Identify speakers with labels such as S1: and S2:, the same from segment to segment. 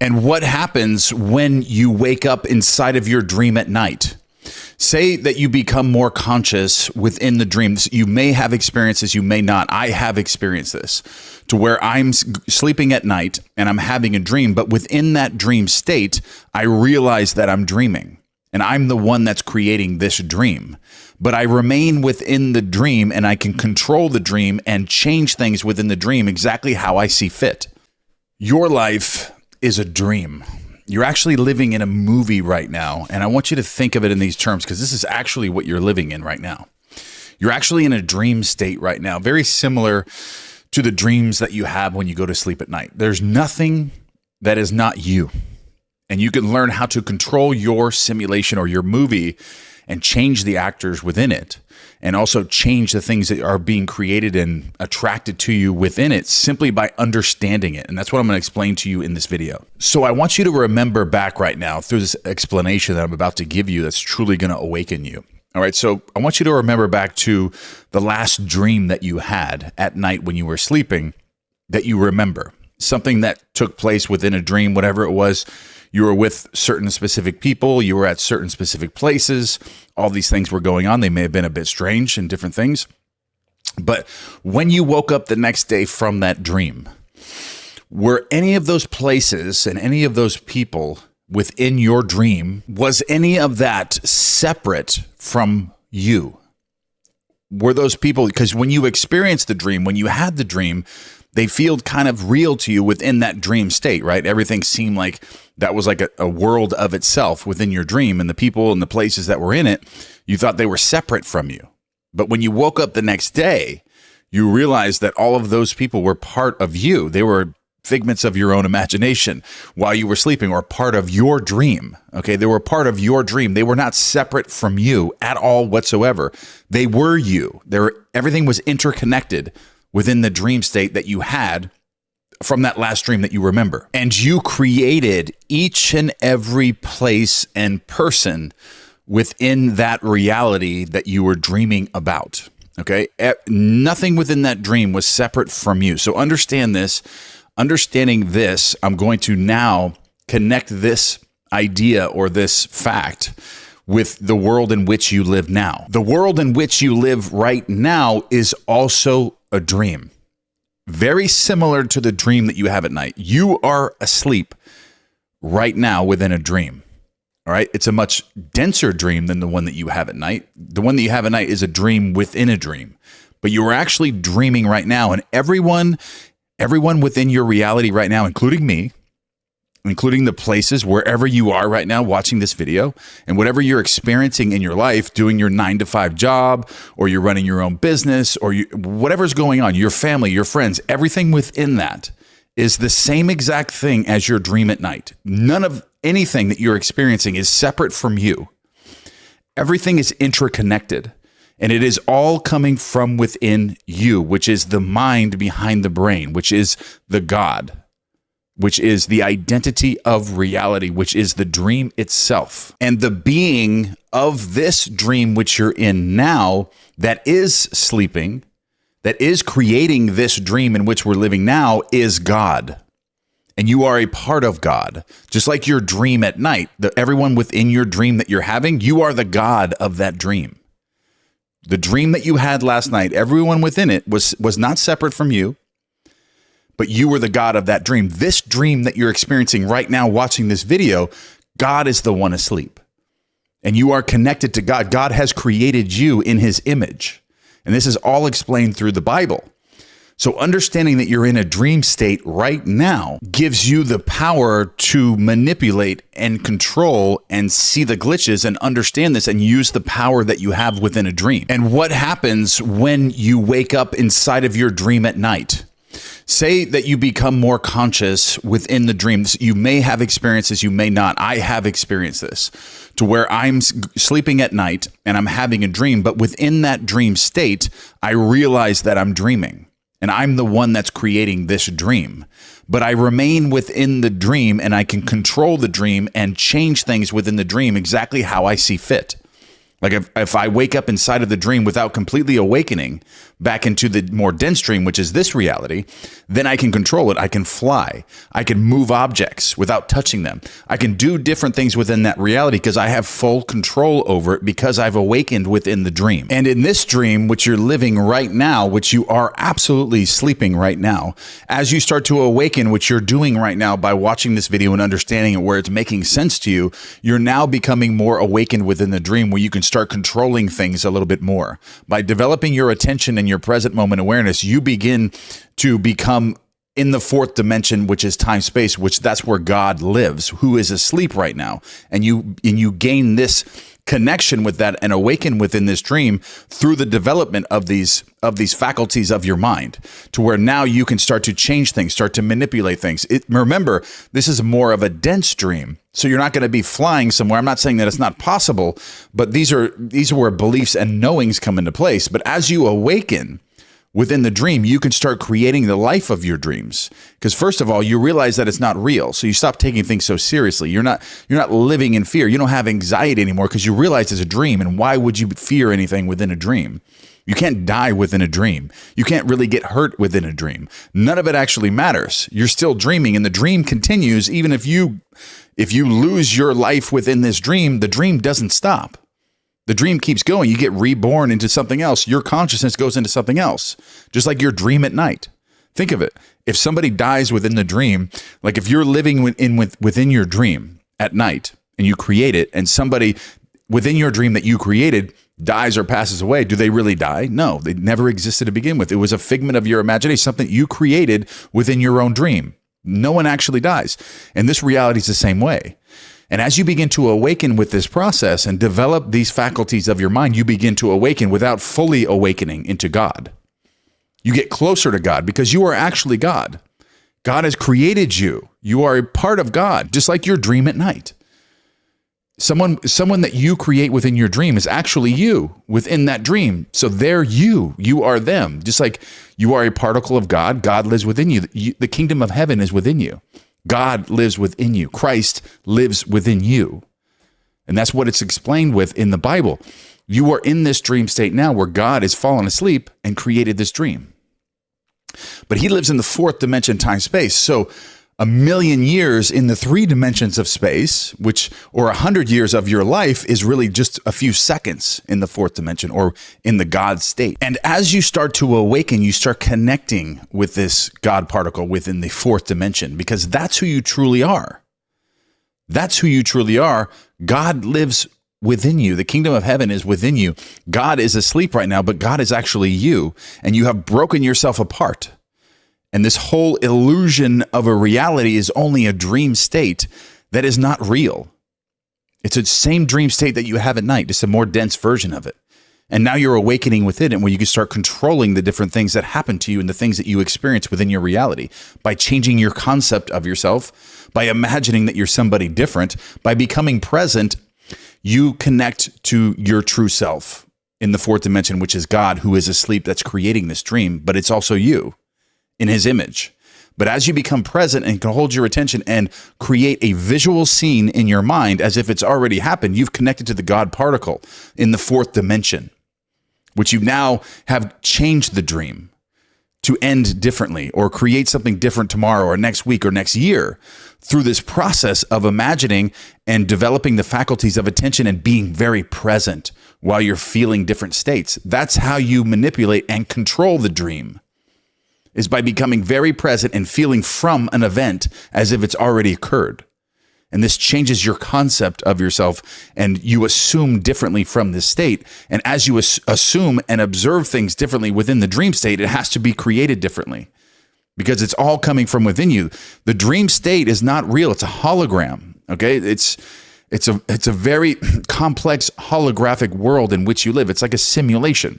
S1: And what happens when you wake up inside of your dream at night? Say that you become more conscious within the dreams. You may have experiences, you may not. I have experienced this to where I'm sleeping at night and I'm having a dream, but within that dream state, I realize that I'm dreaming and I'm the one that's creating this dream. But I remain within the dream and I can control the dream and change things within the dream exactly how I see fit. Your life is a dream. You're actually living in a movie right now, and I want you to think of it in these terms because this is actually what you're living in right now. You're actually in a dream state right now, very similar to the dreams that you have when you go to sleep at night. There's nothing that is not you, and you can learn how to control your simulation or your movie and change the actors within it, and also change the things that are being created and attracted to you within it simply by understanding it. And that's what I'm going to explain to you in this video. So I want you to remember back right now through this explanation that I'm about to give you that's truly going to awaken you. All right, so I want you to remember back to the last dream that you had at night when you were sleeping that you remember. Something that took place within a dream, whatever it was. You were with certain specific people. You were at certain specific places. All these things were going on. They may have been a bit strange and different things. But when you woke up the next day from that dream, were any of those places and any of those people within your dream, was any of that separate from you? Were those people, because when you experienced the dream, when you had the dream, they feel kind of real to you within that dream state, right? Everything seemed like that was like a world of itself within your dream, and the people and the places that were in it, you thought they were separate from you. But when you woke up the next day, you realized that all of those people were part of you. They were figments of your own imagination while you were sleeping, or part of your dream. Okay, they were part of your dream. They were not separate from you at all whatsoever. They were you. Everything was interconnected within the dream state that you had from that last dream that you remember. And you created each and every place and person within that reality that you were dreaming about. Okay? Nothing within that dream was separate from you. So understand this. Understanding this, I'm going to now connect this idea or this fact with the world in which you live now. The world in which you live right now is also a dream. Very similar to the dream that you have at night. You are asleep right now within a dream. All right? It's a much denser dream than the one that you have at night. The one that you have at night is a dream within a dream. But you are actually dreaming right now, and everyone within your reality right now, including me, including the places wherever you are right now watching this video, and whatever you're experiencing in your life, doing your 9-to-5 job, or you're running your own business, or whatever's going on, your family, your friends, everything within that is the same exact thing as your dream at night. None of anything that you're experiencing is separate from you. Everything is interconnected. And it is all coming from within you, which is the mind behind the brain, which is the God, which is the identity of reality, which is the dream itself. And the being of this dream which you're in now that is sleeping, that is creating this dream in which we're living now, is God. And you are a part of God. Just like your dream at night, everyone within your dream that you're having, you are the God of that dream. The dream that you had last night, everyone within it was not separate from you, but you were the God of that dream. This dream that you're experiencing right now watching this video, God is the one asleep. And you are connected to God. God has created you in his image. And this is all explained through the Bible. So understanding that you're in a dream state right now gives you the power to manipulate and control and see the glitches and understand this and use the power that you have within a dream. And what happens when you wake up inside of your dream at night? Say that you become more conscious within the dreams. You may have experiences, you may not. I have experienced this to where I'm sleeping at night and I'm having a dream, but within that dream state, I realize that I'm dreaming. And I'm the one that's creating this dream. But I remain within the dream and I can control the dream and change things within the dream exactly how I see fit. Like if I wake up inside of the dream without completely awakening back into the more dense dream, which is this reality, then I can control it. I can fly. I can move objects without touching them. I can do different things within that reality because I have full control over it because I've awakened within the dream. And in this dream, which you're living right now, which you are absolutely sleeping right now, as you start to awaken, which you're doing right now by watching this video and understanding it where it's making sense to you, you're now becoming more awakened within the dream where you can start controlling things a little bit more. By developing your attention and your present moment awareness, you begin to become in the fourth dimension, which is time space, which that's where God lives, who is asleep right now. And you gain this connection with that and awaken within this dream through the development of these faculties of your mind, to where now you can start to change things, start to manipulate things. Remember, this is more of a dense dream. So you're not going to be flying somewhere. I'm not saying that it's not possible, but these are where beliefs and knowings come into place. But as you awaken within the dream, you can start creating the life of your dreams. Because first of all, you realize that it's not real. So you stop taking things so seriously. You're not living in fear. You don't have anxiety anymore because you realize it's a dream. And why would you fear anything within a dream? You can't die within a dream. You can't really get hurt within a dream. None of it actually matters. You're still dreaming, and the dream continues. Even if you lose your life within this dream, the dream doesn't stop. The dream keeps going. You get reborn into something else. Your consciousness goes into something else, just like your dream at night. Think of it. If somebody dies within the dream, like if you're living within your dream at night and you create it, and somebody within your dream that you created dies or passes away, do they really die? No, they never existed to begin with. It was a figment of your imagination, something you created within your own dream. No one actually dies. And this reality is the same way. And as you begin to awaken with this process and develop these faculties of your mind, you begin to awaken without fully awakening into God. You get closer to God because you are actually God. God has created you. You are a part of God, just like your dream at night. Someone that you create within your dream is actually you within that dream. So they're you. You are them. Just like you are a particle of God, God lives within you. The kingdom of heaven is within you. God lives within you. Christ lives within you. And that's what it's explained with in the Bible. You are in this dream state now where God has fallen asleep and created this dream. But he lives in the fourth dimension, time, space. So 1,000,000 years in the 3 dimensions of space, or 100 years of your life, is really just a few seconds in the fourth dimension or in the God state. And as you start to awaken, you start connecting with this God particle within the fourth dimension, because that's who you truly are. That's who you truly are. God lives within you. The kingdom of heaven is within you. God is asleep right now, but God is actually you, and you have broken yourself apart. And this whole illusion of a reality is only a dream state that is not real. It's the same dream state that you have at night, just a more dense version of it. And now you're awakening within it, where you can start controlling the different things that happen to you and the things that you experience within your reality by changing your concept of yourself, by imagining that you're somebody different, by becoming present. You connect to your true self in the fourth dimension, which is God, who is asleep, that's creating this dream, but it's also you in his image. But as you become present and can hold your attention and create a visual scene in your mind as if it's already happened, you've connected to the God particle in the fourth dimension, which you now have changed the dream to end differently or create something different tomorrow or next week or next year through this process of imagining and developing the faculties of attention and being very present while you're feeling different states. That's how you manipulate and control the dream, is by becoming very present and feeling from an event as if it's already occurred. And this changes your concept of yourself, and you assume differently from this state. And as you assume and observe things differently within the dream state, it has to be created differently because it's all coming from within you. The dream state is not real. It's a hologram. Okay. It's a very complex holographic world in which you live. It's like a simulation,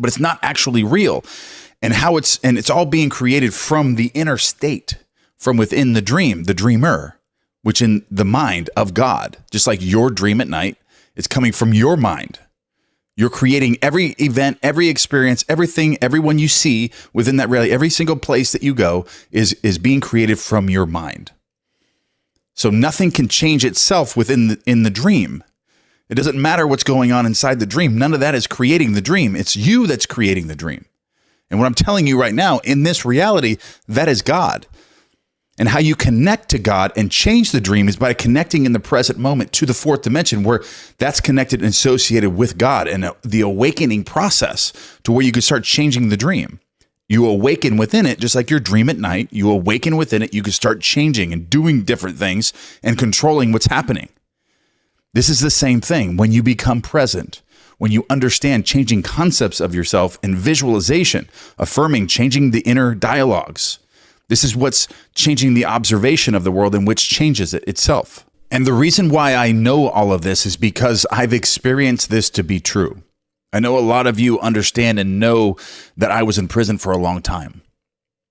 S1: but it's not actually real. And it's all being created from the inner state, from within the dream, the dreamer, which in the mind of God, just like your dream at night, it's coming from your mind. You're creating every event, every experience, everything, everyone you see within that reality, every single place that you go is being created from your mind. So nothing can change itself in the dream. It doesn't matter what's going on inside the dream. None of that is creating the dream. It's you that's creating the dream. And what I'm telling you right now, in this reality, that is God. And how you connect to God and change the dream is by connecting in the present moment to the fourth dimension, where that's connected and associated with God, and the awakening process to where you can start changing the dream. You awaken within it, just like your dream at night. You awaken within it, you can start changing and doing different things and controlling what's happening. This is the same thing when you become present, when you understand changing concepts of yourself and visualization, affirming, changing the inner dialogues. This is what's changing the observation of the world, and which changes it itself. And the reason why I know all of this is because I've experienced this to be true. I know a lot of you understand and know that I was in prison for a long time,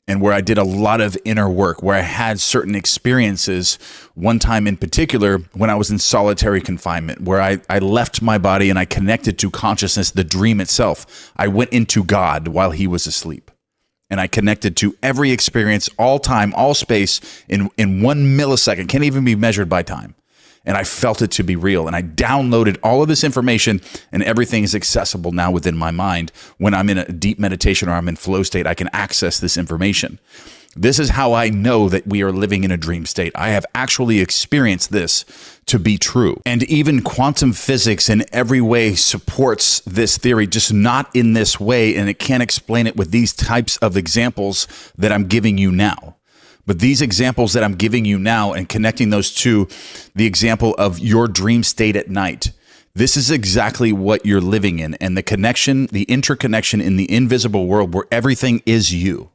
S1: and where I did a lot of inner work, where I had certain experiences, one time in particular when I was in solitary confinement, where I left my body and I connected to consciousness, the dream itself. I went into God while he was asleep. And I connected to every experience, all time, all space, in 1 millisecond, can't even be measured by time. And I felt it to be real. And I downloaded all of this information, and everything is accessible now within my mind. When I'm in a deep meditation or I'm in flow state, I can access this information. This is how I know that we are living in a dream state. I have actually experienced this to be true. And even quantum physics in every way supports this theory, just not in this way. And it can't explain it with these types of examples that I'm giving you now. But these examples that I'm giving you now, and connecting those to the example of your dream state at night, this is exactly what you're living in. And the connection, the interconnection in the invisible world where everything is you.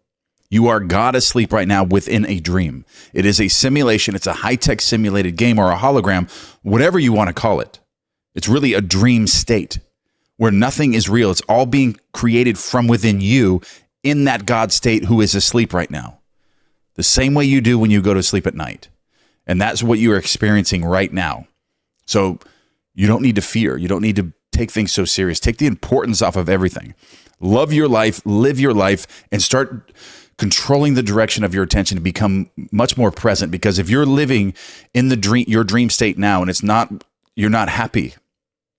S1: You are God asleep right now within a dream. It is a simulation. It's a high-tech simulated game or a hologram, whatever you want to call it. It's really a dream state where nothing is real. It's all being created from within you in that God state who is asleep right now. The same way you do when you go to sleep at night. And that's what you are experiencing right now. So you don't need to fear. You don't need to take things so serious. Take the importance off of everything. Love your life, live your life, and start controlling the direction of your attention to become much more present. Because if you're living in the dream, your dream state now, and you're not happy,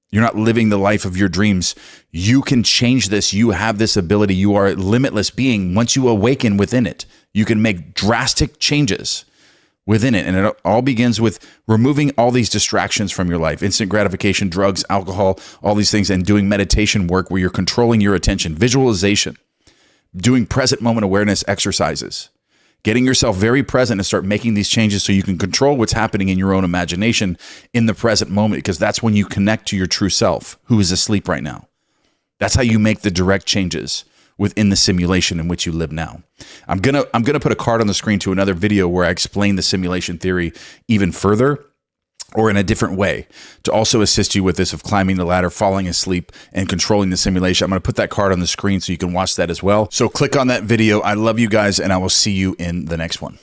S1: you're not living the life of your dreams, you can change this. You have this ability. You are a limitless being. Once you awaken within it, you can make drastic changes within it. And it all begins with removing all these distractions from your life: instant gratification, drugs, alcohol, all these things, and doing meditation work where you're controlling your attention, visualization, doing present moment awareness exercises, getting yourself very present and start making these changes so you can control what's happening in your own imagination in the present moment, because that's when you connect to your true self who is asleep right now. That's how you make the direct changes within the simulation in which you live now. I'm gonna put a card on the screen to another video where I explain the simulation theory even further, or in a different way, to also assist you with this of climbing the ladder, falling asleep, and controlling the simulation. I'm going to put that card on the screen so you can watch that as well. So click on that video. I love you guys, and I will see you in the next one.